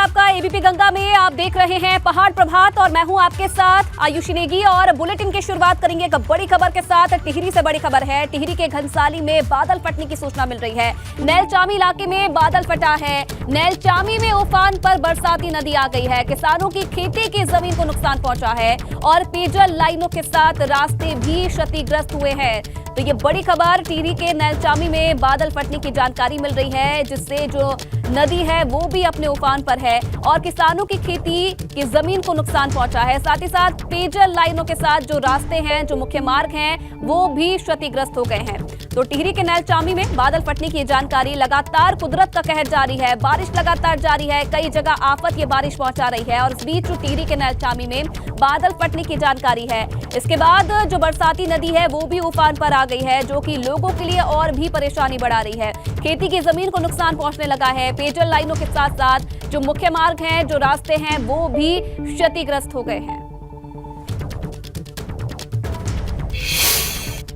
आपका एबीपी गंगा में। आप देख रहे हैं पहाड़ प्रभात और मैं हूं आपके साथ आयुषी नेगी। और बुलेटिन की शुरुआत करेंगे एक बड़ी खबर के साथ। टिहरी से बड़ी खबर है। टिहरी के घनसाली में बादल फटने की सूचना मिल रही है। नैलचामी इलाके में बादल फटा है। नैलचामी में उफान पर बरसाती नदी आ गई है। किसानों की खेती की जमीन को नुकसान पहुंचा है और पेयजल लाइनों के साथ रास्ते भी क्षतिग्रस्त हुए हैं। तो ये बड़ी खबर, टिहरी के नैलचामी में बादल फटने की जानकारी मिल रही है, जिससे जो नदी है वो भी अपने उफान पर है और किसानों की खेती की जमीन को नुकसान पहुंचा है। साथ ही साथ पेयजल लाइनों के साथ जो रास्ते हैं, जो मुख्य मार्ग हैं, वो भी क्षतिग्रस्त हो गए हैं। तो टिहरी के नैलचामी में बादल फटने की जानकारी। लगातार कुदरत का कहर जारी है, बारिश लगातार जारी है। कई जगह आफत ये बारिश पहुंचा रही है और इस बीच टिहरी के नैलचामी में बादल फटने की जानकारी है। इसके बाद जो बरसाती नदी है वो भी उफान पर आ गई है, जो कि लोगों के लिए और भी परेशानी बढ़ा रही है। खेती की जमीन को नुकसान पहुंचने लगा है। पेयजल लाइनों के साथ साथ जो मुख्य मार्ग हैं, जो रास्ते हैं, वो भी क्षतिग्रस्त हो गए हैं।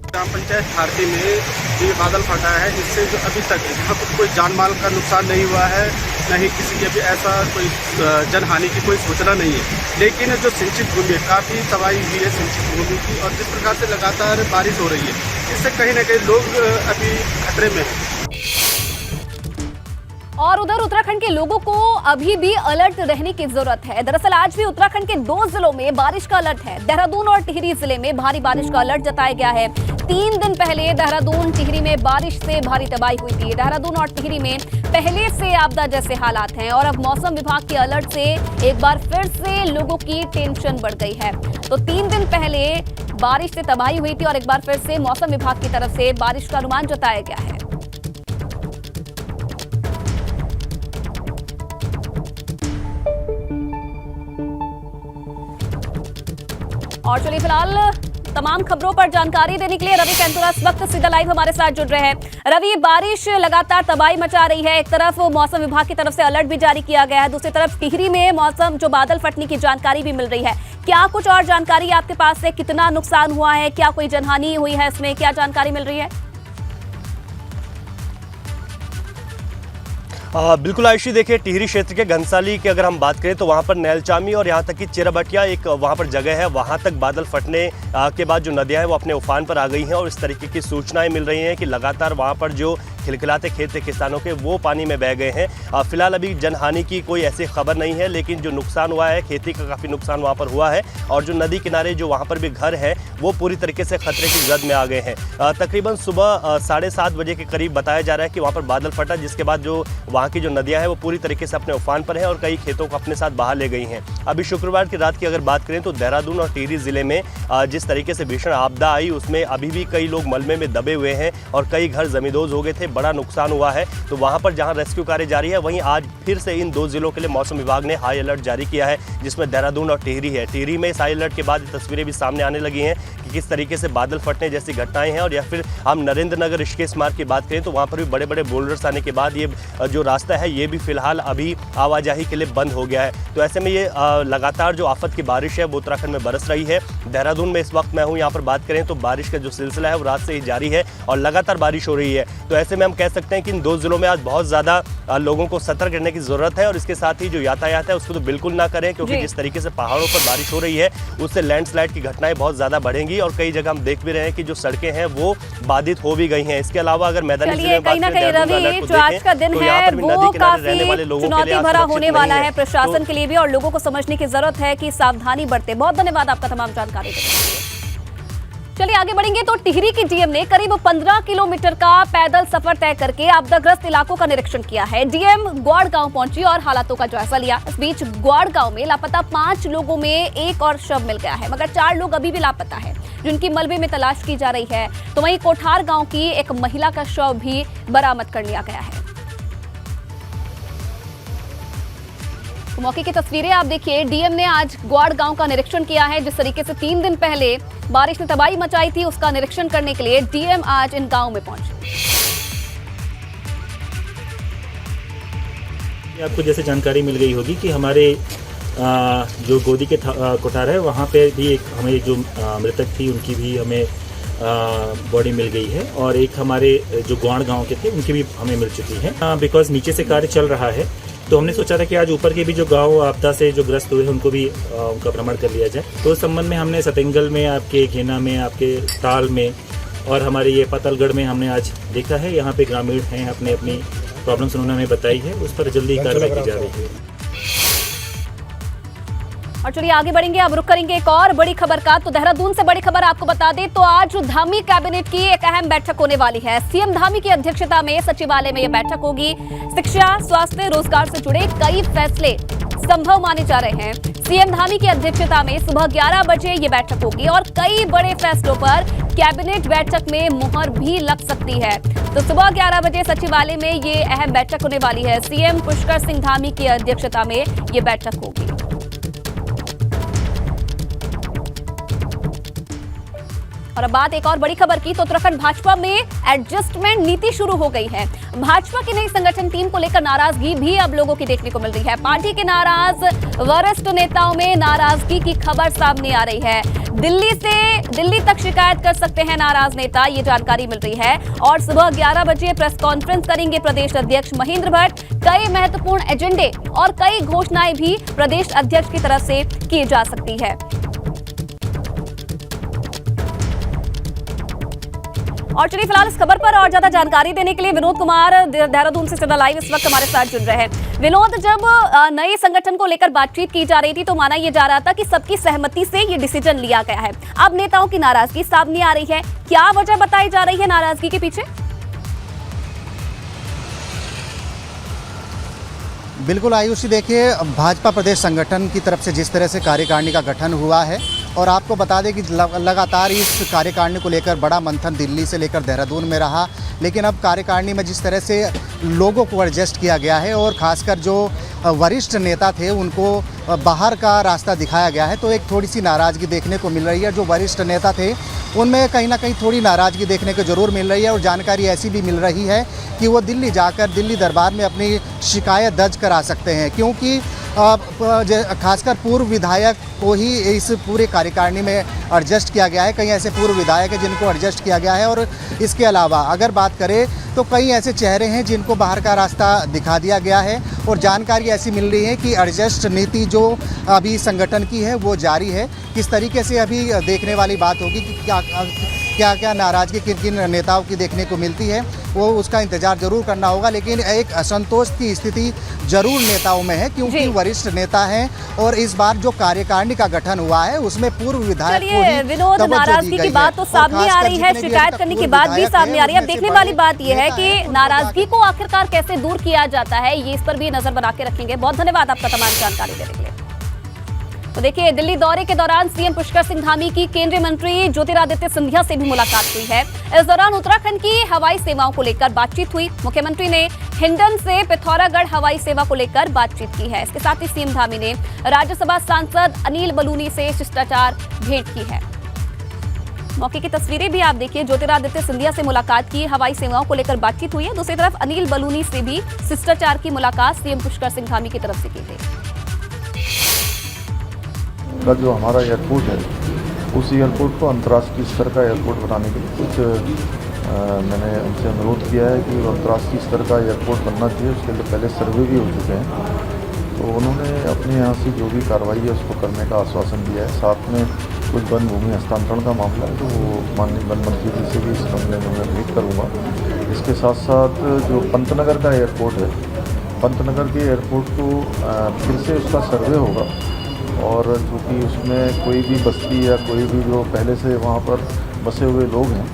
ग्राम पंचायत थारती में ये बादल फटा है, इससे जो अभी तक यहाँ पर कोई जान माल का नुकसान नहीं हुआ है, न ही किसी की अभी ऐसा कोई जनहानि की कोई सूचना नहीं है। लेकिन जो सिंचित भूमि है, काफ़ी तबाही हुई है सिंचित भूमि की, और जिस प्रकार से लगातार बारिश हो रही है, इससे कहीं ना कहीं लोग अभी खतरे में हैं। और उधर उत्तराखंड के लोगों को अभी भी अलर्ट रहने की जरूरत है। दरअसल आज भी उत्तराखंड के 2 जिलों में बारिश का अलर्ट है। देहरादून और टिहरी जिले में भारी बारिश का अलर्ट जताया गया है। 3 दिन पहले देहरादून टिहरी में बारिश से भारी तबाही हुई थी। देहरादून और टिहरी में पहले से आपदा जैसे हालात हैं और अब मौसम विभाग के अलर्ट से एक बार फिर से लोगों की टेंशन बढ़ गई है। तो 3 दिन पहले बारिश से तबाही हुई थी और एक बार फिर से मौसम विभाग की तरफ से बारिश का अनुमान जताया गया है। और चलिए फिलहाल तमाम खबरों पर जानकारी देने के लिए रवि कैंतुरा इस वक्त सीधा लाइव हमारे साथ जुड़ रहे हैं। रवि, बारिश लगातार तबाही मचा रही है। एक तरफ मौसम विभाग की तरफ से अलर्ट भी जारी किया गया है, दूसरी तरफ टिहरी में मौसम जो बादल फटने की जानकारी भी मिल रही है। क्या कुछ और जानकारी आपके पास है? कितना नुकसान हुआ है? क्या कोई जनहानि हुई है? इसमें क्या जानकारी मिल रही है? बिल्कुल आयुषी, देखिए टिहरी क्षेत्र के घनसाली की अगर हम बात करें तो वहाँ पर नैलचामी और यहाँ तक कि चिराबटिया एक वहाँ पर जगह है, वहाँ तक बादल फटने के बाद जो नदियाँ हैं वो अपने उफान पर आ गई हैं और इस तरीके की सूचनाएं मिल रही हैं कि लगातार वहाँ पर जो खिलखिलाते खेत थे किसानों के, वो पानी में बह गए हैं। फिलहाल अभी जनहानि की कोई ऐसी खबर नहीं है, लेकिन जो नुकसान हुआ है, खेती का काफ़ी नुकसान वहाँ पर हुआ है और जो नदी किनारे जो वहाँ पर भी घर है वो पूरी तरीके से खतरे की जद में आ गए हैं। तकरीबन सुबह 7:30 बजे के करीब बताया जा रहा है कि वहाँ पर बादल फटा, जिसके बाद जो वहाँ की जो नदियाँ हैं वो पूरी तरीके से अपने उफान पर हैं और कई खेतों को अपने साथ बहा ले गई हैं। अभी शुक्रवार की रात की अगर बात करें तो देहरादून और टिहरी जिले में जिस तरीके से भीषण आपदा आई, उसमें अभी भी कई लोग मलबे में दबे हुए हैं और कई घर जमींदोज हो गए थे, बड़ा नुकसान हुआ है। तो वहाँ पर जहाँ रेस्क्यू कार्य जारी है, वहीं आज फिर से इन 2 जिलों के लिए मौसम विभाग ने हाई अलर्ट जारी किया है, जिसमें देहरादून और टिहरी है। टिहरी में इस हाई अलर्ट के बाद तस्वीरें भी सामने आने लगी हैं कि किस तरीके से बादल फटने जैसी घटनाएं हैं। और या फिर हम नरेंद्र नगर ऋषिकेश मार्ग की बात करें तो वहाँ पर भी बड़े बड़े बोल्डर्स आने के बाद ये जो रास्ता है ये भी फिलहाल अभी आवाजाही के लिए बंद हो गया है। तो ऐसे में ये लगातार जो आफत की बारिश है वो उत्तराखंड में बरस रही है। देहरादून में इस वक्त मैं हूँ, यहाँ पर बात करें तो बारिश का जो सिलसिला है वो रात से ही जारी है और लगातार बारिश हो रही है। तो ऐसे में हम कह सकते हैं कि इन 2 जिलों में आज बहुत ज़्यादा लोगों को सतर्क रहने की ज़रूरत है और इसके साथ ही जो यातायात है उसको तो बिल्कुल ना करें, क्योंकि जिस तरीके से पहाड़ों पर बारिश हो रही है उससे लैंडस्लाइड की घटनाएं बहुत ज़्यादा बढ़ेंगी और कई जगह हम देख भी रहे हैं कि जो सड़कें हैं वो बाधित हो भी गई हैं। इसके अलावा अगर मैदानी जिले में कहीं ना कहीं रवि, जो आज का दिन है वो काफी चुनौती भरा होने वाला है प्रशासन के लिए भी और लोगों को समझने की जरूरत है कि सावधानी बरते। बहुत धन्यवाद आपका तमाम जानकारी देने के लिए। चलिए आगे बढ़ेंगे तो टिहरी की डीएम ने करीब 15 किलोमीटर का पैदल सफर तय करके आपदाग्रस्त इलाकों का निरीक्षण किया है। डीएम ग्वाड़ गांव पहुंची और हालातों का जायजा लिया। इस बीच ग्वाड़ गांव में लापता 5 लोगों में एक और शव मिल गया है, मगर 4 लोग अभी भी लापता है, जिनकी मलबे में तलाश की जा रही है। तो वहीं कोठार गांव की एक महिला का शव भी बरामद कर लिया गया है। तो मौके की तस्वीरें आप देखिए। डीएम ने आज ग्वाड़ गांव का निरीक्षण किया है। जिस तरीके से 3 दिन पहले बारिश ने तबाही मचाई थी, उसका निरीक्षण करने के लिए डीएम आज इन गांव में पहुंचे। आपको जैसे जानकारी मिल गई होगी कि हमारे जो गोदी के कोठार है वहाँ पे भी एक हमें जो मृतक थी उनकी भी हमें बॉडी मिल गई है और एक हमारे जो ग्वाड़ गांव के थे उनकी भी हमें मिल चुकी है। बिकॉज नीचे से कार्य चल रहा है तो हमने सोचा था कि आज ऊपर के भी जो गांव आपदा से जो ग्रस्त हुए हैं उनको भी उनका भ्रमण कर लिया जाए। तो उस संबंध में हमने सतेंगल में, आपके घेना में, आपके ताल में और हमारे ये पातालगढ़ में हमने आज देखा है। यहाँ पे ग्रामीण हैं, अपने अपनी प्रॉब्लम्स उन्होंने हमें बताई है, उस पर जल्दी कार्रवाई की जा रही है। और चलिए आगे बढ़ेंगे, अब रुक करेंगे एक और बड़ी खबर का। तो देहरादून से बड़ी खबर आपको बता दें तो आज धामी कैबिनेट की एक अहम बैठक होने वाली है। सीएम धामी की अध्यक्षता में सचिवालय में यह बैठक होगी। शिक्षा, स्वास्थ्य, रोजगार से जुड़े कई फैसले संभव माने जा रहे हैं। सीएम धामी की अध्यक्षता में सुबह 11 बजे ये बैठक होगी और कई बड़े फैसलों पर कैबिनेट बैठक में मुहर भी लग सकती है। तो सुबह 11 बजे सचिवालय में ये अहम बैठक होने वाली है। सीएम पुष्कर सिंह धामी की अध्यक्षता में ये बैठक होगी। और अब बात एक और बड़ी खबर की। तो उत्तराखंड भाजपा में एडजस्टमेंट नीति शुरू हो गई है। भाजपा की नई संगठन टीम को लेकर नाराजगी भी अब लोगों की देखने को मिल रही है। पार्टी के नाराज वरिष्ठ नेताओं में नाराजगी की खबर सामने आ रही है। दिल्ली तक शिकायत कर सकते हैं नाराज नेता, ये जानकारी मिल रही है। और सुबह 11 बजे प्रेस कॉन्फ्रेंस करेंगे प्रदेश अध्यक्ष महेंद्र भट्ट। कई महत्वपूर्ण एजेंडे और कई घोषणाएं भी प्रदेश अध्यक्ष की तरफ से की जा सकती है। और चलिए फिलहाल इस खबर पर और ज्यादा जानकारी देने के लिए विनोद कुमार देहरादून से सीधा लाइव इस वक्त हमारे साथ जुड़ रहे हैं। विनोद, जब नए संगठन को लेकर बातचीत की जा रही थी तो माना यह जा रहा था कि सबकी सहमति से ये डिसीजन लिया गया है। अब नेताओं की नाराजगी सामने आ रही है, क्या वजह बताई जा रही है नाराजगी के पीछे? बिल्कुल आयुषी, देखिए भाजपा प्रदेश संगठन की तरफ से जिस तरह से कार्यकारिणी का गठन हुआ है और आपको बता दें कि लगातार इस कार्यकारिणी को लेकर बड़ा मंथन दिल्ली से लेकर देहरादून में रहा, लेकिन अब कार्यकारिणी में जिस तरह से लोगों को एडजस्ट किया गया है और ख़ासकर जो वरिष्ठ नेता थे उनको बाहर का रास्ता दिखाया गया है, तो एक थोड़ी सी नाराज़गी देखने को मिल रही है। जो वरिष्ठ नेता थे उनमें कहीं ना कहीं थोड़ी नाराज़गी देखने को ज़रूर मिल रही है और जानकारी ऐसी भी मिल रही है कि वो दिल्ली जाकर दिल्ली दरबार में अपनी शिकायत दर्ज करा सकते हैं, क्योंकि खासकर पूर्व विधायक को ही इस पूरे कार्यकारिणी में एडजस्ट किया गया है। कई ऐसे पूर्व विधायक हैं जिनको एडजस्ट किया गया है और इसके अलावा अगर बात करें तो कई ऐसे चेहरे हैं जिनको बाहर का रास्ता दिखा दिया गया है और जानकारी ऐसी मिल रही है कि एडजस्ट नीति जो अभी संगठन की है वो जारी है। किस तरीके से अभी देखने वाली बात होगी कि क्या नाराज़गी किन किन नेताओं की देखने को मिलती है, वो उसका इंतजार जरूर करना होगा। लेकिन एक असंतोष की स्थिति जरूर नेताओं में है, क्योंकि वरिष्ठ नेता हैं और इस बार जो कार्यकारिणी का गठन हुआ है उसमें पूर्व विधायक को ही विनोद, नाराजगी की बात तो सामने आ रही है, शिकायत करने की बात भी सामने आ रही है। अब देखने वाली बात यह है कि नाराजगी को आखिरकार कैसे दूर किया जाता है, ये इस पर भी नजर बना के रखेंगे। बहुत धन्यवाद आपका तमाम जानकारी देने के लिए। तो देखिए, दिल्ली दौरे के दौरान सीएम पुष्कर सिंह धामी की केंद्रीय मंत्री ज्योतिरादित्य सिंधिया से भी मुलाकात हुई है। इस दौरान उत्तराखंड की हवाई सेवाओं को लेकर बातचीत हुई। मुख्यमंत्री ने हिंडन से पिथौरागढ़ हवाई सेवा को लेकर बातचीत की है। इसके साथ ही सीएम धामी ने राज्यसभा सांसद अनिल बलूनी से शिष्टाचार भेंट की है। मौके की तस्वीरें भी आप देखिए, ज्योतिरादित्य सिंधिया से मुलाकात की, हवाई सेवाओं को लेकर बातचीत हुई है। दूसरी तरफ अनिल बलूनी से भी शिष्टाचार की मुलाकात सीएम पुष्कर सिंह धामी की तरफ से की गई। का जो हमारा एयरपोर्ट है उस एयरपोर्ट को अंतर्राष्ट्रीय स्तर का एयरपोर्ट बनाने के लिए कुछ मैंने उनसे अनुरोध किया है कि अंतर्राष्ट्रीय स्तर का एयरपोर्ट बनना चाहिए। उसके लिए पहले सर्वे भी हो चुके हैं, तो उन्होंने अपने यहाँ से जो भी कार्रवाई है उसको करने का आश्वासन दिया है। साथ में कुछ वन भूमि हस्तांतरण का मामला है तो वो माननीय वन मंत्री जी से भी इस मामले में मैं भेंट करूँगा। इसके साथ साथ जो पंतनगर का एयरपोर्ट है, पंतनगर के एयरपोर्ट को फिर से उसका सर्वे होगा और चूँकि उसमें कोई भी बस्ती या कोई भी जो पहले से वहाँ पर बसे हुए लोग हैं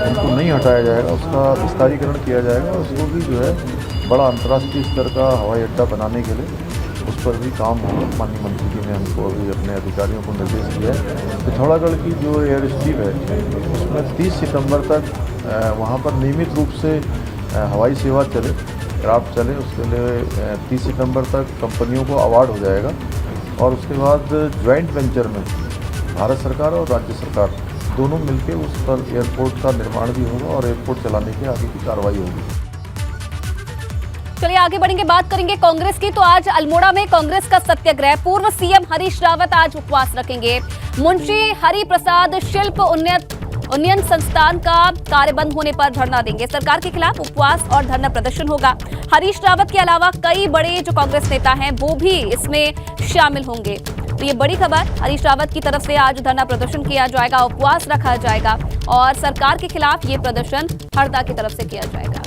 उनको नहीं हटाया जाएगा, उसका विस्तारीकरण किया जाएगा। उसको भी जो है बड़ा अंतर्राष्ट्रीय स्तर का हवाई अड्डा बनाने के लिए उस पर भी काम होगा। माननीय मंत्री जी ने हमको अभी अपने अधिकारियों को निर्देश दिया है। पिथौरागढ़ की जो एयर स्ट्रिप है उसमें 30 सितंबर तक वहाँ पर नियमित रूप से हवाई सेवा चले, क्राफ्ट चले। उसके लिए 30 सितंबर तक कंपनियों को अवार्ड हो जाएगा और उसके बाद ज्वाइंट वेंचर में भारत सरकार और राज्य सरकार दोनों मिलकर उस पर एयरपोर्ट का निर्माण भी होगा और एयरपोर्ट चलाने की आगे की कार्रवाई होगी। चलिए आगे बढ़ेंगे, बात करेंगे कांग्रेस की। तो आज अल्मोड़ा में कांग्रेस का सत्याग्रह, पूर्व सीएम हरीश रावत आज उपवास रखेंगे। मुंशी हरि प्रसाद शिल्प उन्नयन उन्नयन संस्थान का कार्य बंद होने पर धरना देंगे। सरकार के खिलाफ उपवास और धरना प्रदर्शन होगा। हरीश रावत के अलावा कई बड़े जो कांग्रेस नेता हैं वो भी इसमें शामिल होंगे। तो ये बड़ी खबर, हरीश रावत की तरफ से आज धरना प्रदर्शन किया जाएगा, उपवास रखा जाएगा और सरकार के खिलाफ ये प्रदर्शन हरदा की तरफ से किया जाएगा।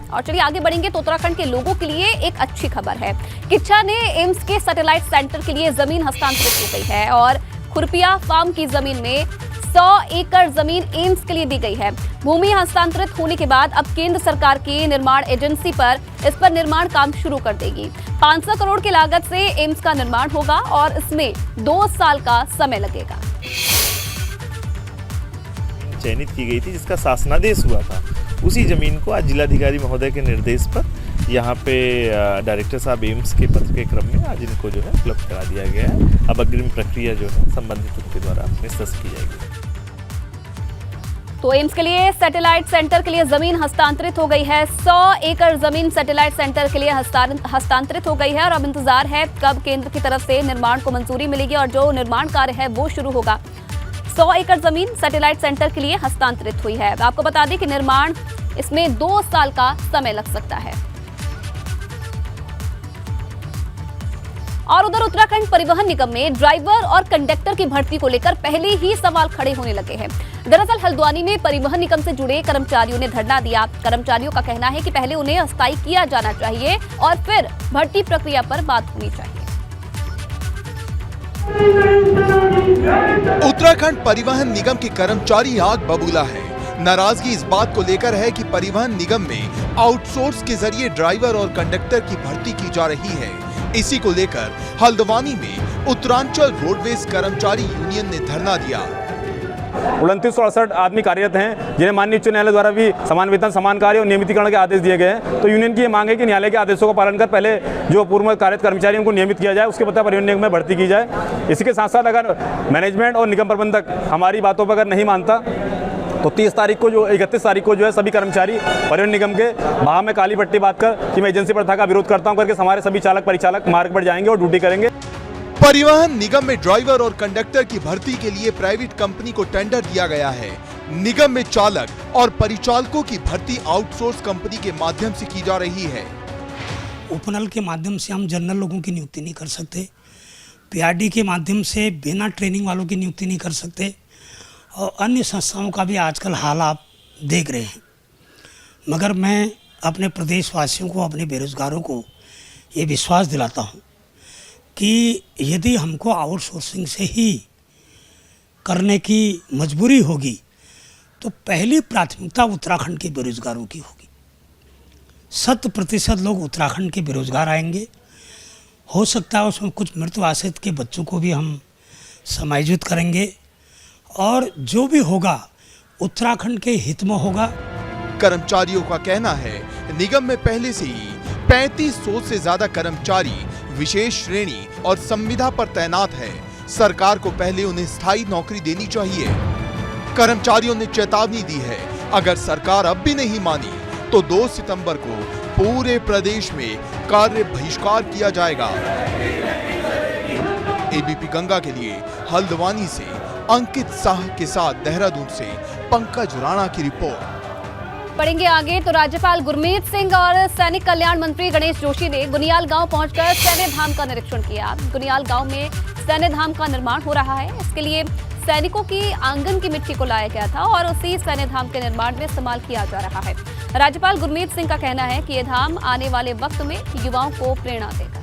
और चलिए आगे बढ़ेंगे तो उत्तराखंड के लोगों के लिए एक अच्छी खबर है। किच्छा ने एम्स के सैटेलाइट सेंटर के लिए जमीन हस्तांतरित हो गई है और खुरपिया फार्म की जमीन में 100 एकड़ जमीन एम्स के लिए दी गई है। भूमि हस्तांतरित होने के बाद अब केंद्र सरकार की निर्माण एजेंसी इस पर निर्माण काम शुरू कर देगी। 500 करोड़ की लागत से एम्स का निर्माण होगा और इसमें 2 साल का समय लगेगा। चयनित की गई थी जिसका शासनादेश हुआ था, उसी जमीन को आज जिलाधिकारी महोदय के निर्देश पर यहाँ पे डायरेक्टर साहब एम्स के पत्र के क्रम में आज इनको जो है उपलब्ध करा दिया गया है। अब अग्रिम प्रक्रिया जो है संबंधित उनके द्वारा निष्पन्न की जाएगी। तो एम्स के लिए सैटेलाइट सेंटर के लिए जमीन हस्तांतरित हो गई है। 100 एकड़ जमीन सैटेलाइट सेंटर के लिए हस्तांतरित हो गई है और अब इंतजार है कब केंद्र की तरफ से निर्माण को मंजूरी मिलेगी और जो निर्माण कार्य है वो शुरू होगा। 100 एकड़ जमीन सैटेलाइट सेंटर के लिए हस्तांतरित हुई है। आपको बता दें कि निर्माण इसमें 2 साल का समय लग सकता है। और उधर उत्तराखंड परिवहन निगम में ड्राइवर और कंडक्टर की भर्ती को लेकर पहले ही सवाल खड़े होने लगे हैं। दरअसल हल्द्वानी में परिवहन निगम से जुड़े कर्मचारियों ने धरना दिया। कर्मचारियों का कहना है कि पहले उन्हें अस्थायी किया जाना चाहिए और फिर भर्ती प्रक्रिया पर बात होनी चाहिए। उत्तराखंड परिवहन निगम के कर्मचारी आग बबूला है। नाराजगी इस बात को लेकर है कि परिवहन निगम में आउटसोर्स के जरिए ड्राइवर और कंडक्टर की भर्ती की जा रही है। इसी को लेकर हल्द्वानी में उत्तरांचल रोडवेज कर्मचारी यूनियन ने धरना दिया। 2968 आदमी कार्यरत हैं जिन्हें माननीय उच्च न्यायालय द्वारा भी समान वेतन, समान कार्य और नियमितीकरण के आदेश दिए गए हैं। तो यूनियन की ये मांग है कि न्यायालय के आदेशों का पालन कर पहले जो पूर्व कार्यरत कर्मचारियों को नियमित किया जाए, उसके बाद परिवहन निगम में भर्ती की जाए। इसी के साथ साथ अगर मैनेजमेंट और निगम प्रबंधक हमारी बातों पर अगर नहीं मानता तो 31 तारीख को जो है सभी कर्मचारी परिवहन निगम के बाह में काली पट्टी बांधकर कि मैं एजेंसी प्रथा का विरोध करता हूं करके हमारे सभी चालक परिचालक मार्ग पर जाएंगे और ड्यूटी करेंगे। परिवहन निगम में ड्राइवर और कंडक्टर की भर्ती के लिए प्राइवेट कंपनी को टेंडर दिया गया है। निगम में चालक और परिचालकों की भर्ती आउटसोर्स कंपनी के माध्यम से की जा रही है। उपनल के माध्यम से हम जनरल लोगों की नियुक्ति नहीं कर सकते, पीआरडी के माध्यम से बिना ट्रेनिंग वालों की नियुक्ति नहीं कर सकते और अन्य संस्थाओं का भी आजकल हाल आप देख रहे हैं। मगर मैं अपने प्रदेशवासियों को, अपने बेरोजगारों को ये विश्वास दिलाता हूँ कि यदि हमको आउटसोर्सिंग से ही करने की मजबूरी होगी तो पहली प्राथमिकता उत्तराखंड के बेरोजगारों की होगी। 100% लोग उत्तराखंड के बेरोजगार आएंगे। हो सकता है उसमें कुछ मृत्यु आश्रित के बच्चों को भी हम समायोजित करेंगे और जो भी होगा उत्तराखंड के हित में होगा। कर्मचारियों का कहना है निगम में पहले से ही 3500 से ज्यादा कर्मचारी विशेष श्रेणी और संविदा पर तैनात है। सरकार को पहले उन्हें स्थायी नौकरी देनी चाहिए। कर्मचारियों ने चेतावनी दी है, अगर सरकार अब भी नहीं मानी तो 2 सितंबर को पूरे प्रदेश में कार्य बहिष्कार किया जाएगा। एबीपी गंगा के लिए हल्द्वानी से अंकित साह के साथ देहरादून से पंकज राणा की रिपोर्ट। बढ़ेंगे आगे तो राज्यपाल गुरमीत सिंह और सैनिक कल्याण मंत्री गणेश जोशी ने गुनियाल गांव पहुंचकर सैन्य धाम का निरीक्षण किया। गुनियाल गांव में सैन्य धाम का निर्माण हो रहा है। इसके लिए सैनिकों की आंगन की मिट्टी को लाया गया था और उसी सैन्य धाम के निर्माण में इस्तेमाल किया जा रहा है। राज्यपाल गुरमीत सिंह का कहना है कि यह धाम आने वाले वक्त में युवाओं को प्रेरणा देगा।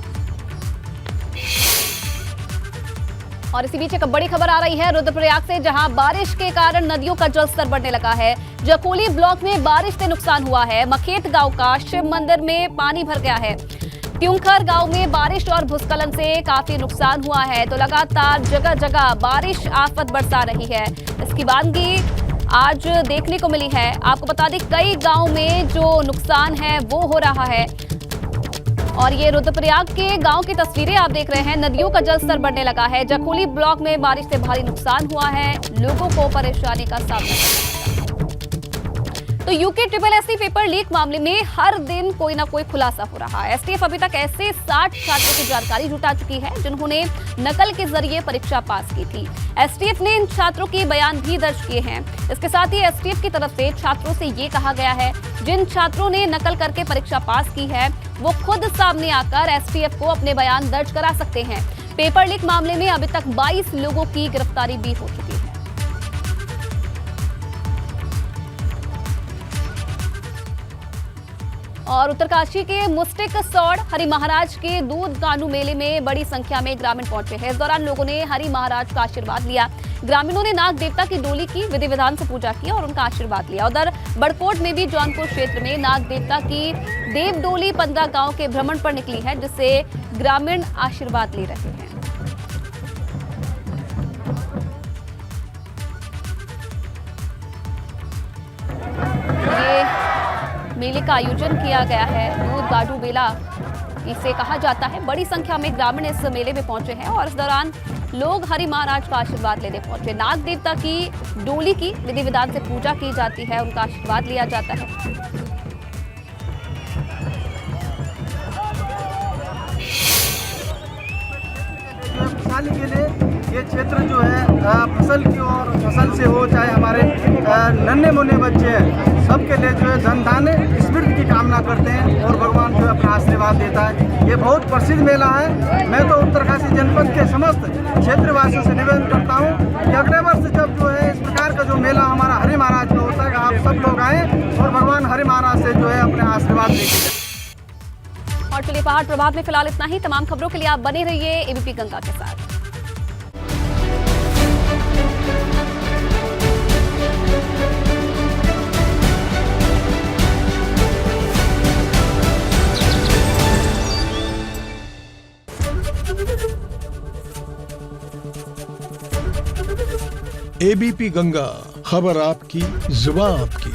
और इसी बीच एक बड़ी खबर आ रही है रुद्रप्रयाग से, जहां बारिश के कारण नदियों का जलस्तर बढ़ने लगा है। जखोली ब्लॉक में बारिश से नुकसान हुआ है। मखेत गांव का शिव मंदिर में पानी भर गया है। ट्यूंखर गांव में बारिश और भूस्खलन से काफी नुकसान हुआ है। तो लगातार जगह जगह बारिश आफत बरसा रही है। इसकी वानगी आज देखने को मिली है। आपको बता दें कई गांव में जो नुकसान है वो हो रहा है। और ये रुद्रप्रयाग के गांव की तस्वीरें आप देख रहे हैं। नदियों का जलस्तर बढ़ने लगा है। जखोली ब्लॉक में बारिश से भारी नुकसान हुआ है। लोगों को परेशानी का सामना करना पड़ा। तो UK triple SC paper leak मामले में हर दिन कोई ना कोई खुलासा हो रहा है। एसटीएफ अभी तक ऐसे 60 छात्रों की जानकारी जुटा चुकी है जिन्होंने नकल के जरिए परीक्षा पास की थी। एसटीएफ ने इन छात्रों के बयान भी दर्ज किए हैं। इसके साथ ही एसटीएफ की तरफ से छात्रों से ये कहा गया है जिन छात्रों ने नकल करके परीक्षा पास की है वो खुद सामने आकर एसटीएफ को अपने बयान दर्ज करा सकते हैं। पेपर लीक मामले में अभी तक 22 लोगों की गिरफ्तारी भी हो चुकी है। और उत्तरकाशी के मुस्टिक सौड़ हरि महाराज के दूध गानू मेले में बड़ी संख्या में ग्रामीण पहुंचे हैं। इस दौरान लोगों ने हरि महाराज का आशीर्वाद लिया। ग्रामीणों ने नाग देवता की डोली की विधि विधान से पूजा की और उनका आशीर्वाद लिया। उधर बड़कोट में भी जौनपुर क्षेत्र में नाग देवता की देव डोली 15 गांव के भ्रमण पर निकली है जिससे ग्रामीण आशीर्वाद ले रहे हैं। मेले का आयोजन किया गया है दूध गाडू मेला इसे कहा जाता है। बड़ी संख्या में ग्रामीण इस मेले में पहुंचे हैं और इस दौरान लोग हरि महाराज का आशीर्वाद लेने पहुंचे। नाग देवता की डोली की विधि विधान से पूजा की जाती है, उनका आशीर्वाद लिया जाता है। खुशहाली के लिए ये क्षेत्र जो है फसल की और फसल से हो चाहे हमारे नन्हे मुन्ने बच्चे हैं सबके लिए जो है धन धान्य समृद्धि की कामना करते हैं और भगवान जो है अपना आशीर्वाद देता है। ये बहुत प्रसिद्ध मेला है। मैं तो उत्तरकाशी जनपद के समस्त क्षेत्रवासियों से निवेदन करता हूँ कि अगले वर्ष जब जो है इस प्रकार का जो मेला हमारा हरि महाराज का होता है आप सब लोग आएँ और भगवान हरि महाराज से जो है अपने आशीर्वाद लेके जाएं। और चलिए पहाड़ प्रभात में फिलहाल इतना ही। तमाम खबरों के लिए आप बने रहिए एबीपी गंगा के साथ। एबीपी गंगा, खबर आपकी, जुबान आपकी।